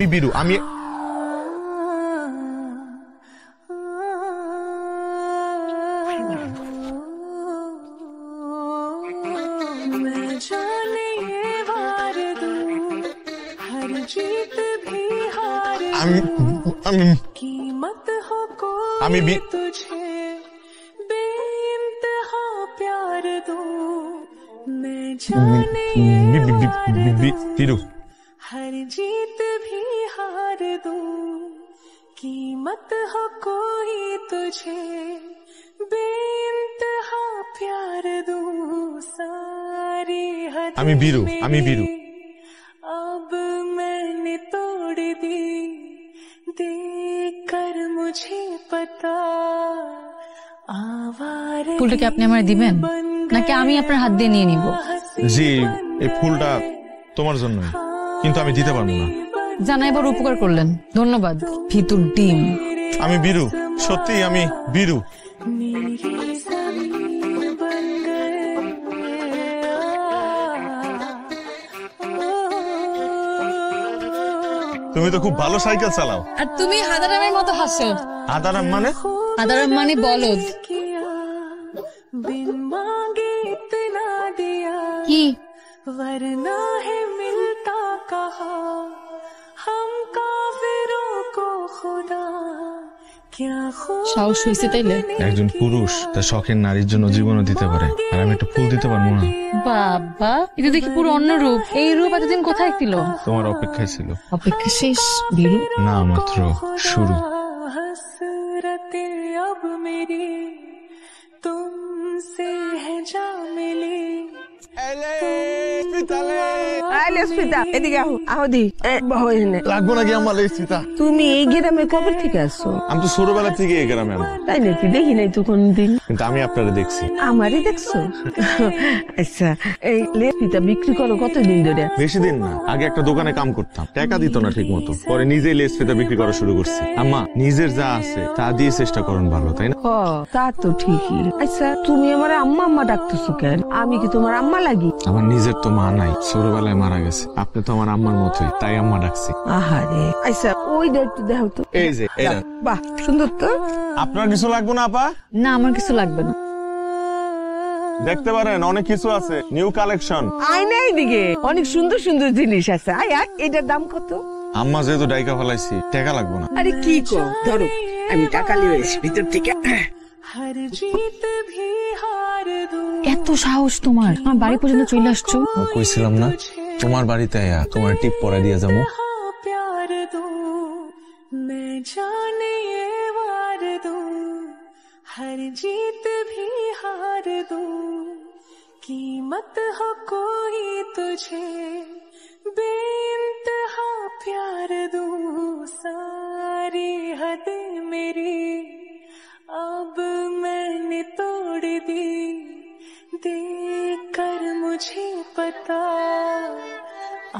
বিরু আমি বিরু हर जीत भी हार दूं कीमत हो कोई तुझे बेइंतहा प्यार दूं सारी हद আমি বিরু अब मैंने तोड़ दी देखकर मुझे पता आवारा ফুলটা কি আপনি আমায় দিবেন নাকি আমি আপনার হাত দিয়ে নিয়ে নিব? জি এই ফুলটা তোমার জন্যই, কিন্তু আমি দিতে পারবো না। জানাই বড় উপকার করলেন, ধন্যবাদ। ভিতর ডিম। আমি বিরু, সত্যি আমি বিরু। তুমি তো খুব ভালো সাইকেল চালাও। আর তুমি হাদারামের মতো হাসো। হাদারাম মানে? হাদারাম মানে বলদ। কি वरना है मिलता कहा हम काफिरों को खुदा क्या সাহস হইছে তাইলে? একজন পুরুষ তার শখের নারীর জন্য জীবনও দিতে পারে, আর আমি একটা ফুল দিতে পারবো না? বাবা, এটা দেখি পুরো অন্য রূপ। এই রূপ এতদিন কোথায় ছিল? তোমার অপেক্ষায় ছিল। অপেক্ষা শেষ বিরু? না, মাত্র শুরু। हसरते अब मेरी तुमसे है जा मिली লাগবো নাকি আমার স্মিতা? তুমি এই গ্রামে কবে থেকে আসছো? আমি তো ছোটবেলা থেকে এই গ্রামে। তাই নাকি? দেখি নাই তো কোনদিন। কিন্তু আমি আপনারা দেখছি। আমারই দেখছো? আচ্ছা, এই লেপিটা বিক্রি করো কতদিন ধরে? বেশি দিন না, আগে একটা দোকানে কাম করতাম, টাকা দিত না ঠিক মতো, পরে নিজেই লেস ফিতা বিক্রি করা শুরু করছি। আম্মা, নিজের যা আছে তা দিয়ে চেষ্টা করুন ভালো, তাই না? তা তো ঠিকই। আচ্ছা, তুমি আমার আম্মা আম্মা ডাকতেছো কেন? আমি কি তোমার আম্মা লাগি? আমার নিজের তো মা নাই, ছোটবেলায় মারা গেছে। আপনি তো আমার আম্মার মতোই, তাই আম্মা ডাকছি। আহারে, আচ্ছা ওইটা একটু দেখো তো। এই যে বাহ, সুন্দর তো। আপনার কিছু লাগবে না আপা? না, আমার কিছু লাগবে না। দেখতে পারেন, অনেক কিছু আছে, নিউ কালেকশন। আয়না এইদিকে অনেক সুন্দর সুন্দর জিনিস আছে। আয়, এটার দাম কত? আম্মা যেহেতু ডাইকা ফেলাইছি, টাকা লাগবে না। আরে কি কো, ধরো আমি টাকা নিয়ে এসে ভিতর থেকে। हर जीत भी हार दूं এত সাহস তোমার? আমার বাড়ি পর্যন্ত চলে আসছো। কইছিলাম না তোমার বাড়িতে আয়া তোমার টিপ পরাই দিয়ে যাবো। प्यार दूं मैं जाने ये वार दूं हर जीत भी हार दूं कीमत हो कोई तुझे बेइंतहा प्यार दूं सारी हद मेरी अब मैंने तोड़ दी देखकर मुझे पता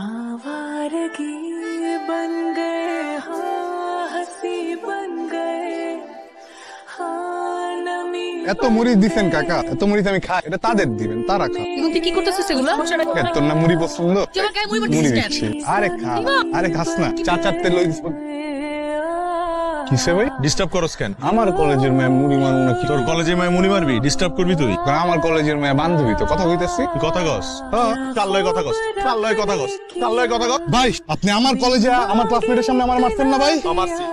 आवारगी बन गए हाँ हंसी बन गए हाँ नमी। এত মরিচ দিচ্ছেন কাকা, এত মরিচ আমি খাই, এটা তাদের দিবেন, তারা খা। তুই কি করতেছিস এগুলো? তোর না মুড়ি পছন্দ? তুই আমার গায়ে মুড়ি মুড়ি মারছিস কেন? দিচ্ছি। আরে খা, আরে খাস না, চারটে লই দিস। কিসে ভাই ডিস্টার্ব করস কেন? আমার কলেজের মেয়ে মুড়ি মারবো না কি? তোর কলেজে মায় মুনি মারবি, ডিস্টার্ব করবি তুই? আমার কলেজের মেয়ে বান্ধবী তো, কথা কইতেছি। কথা কস? কাল লয় কথা কস, কাল লয় কথা কস, কাল লয় কথা কস। ভাই, আপনি আমার কলেজে আমার ক্লাসমেটের সামনে আমার মারছেন না ভাই? মারছি।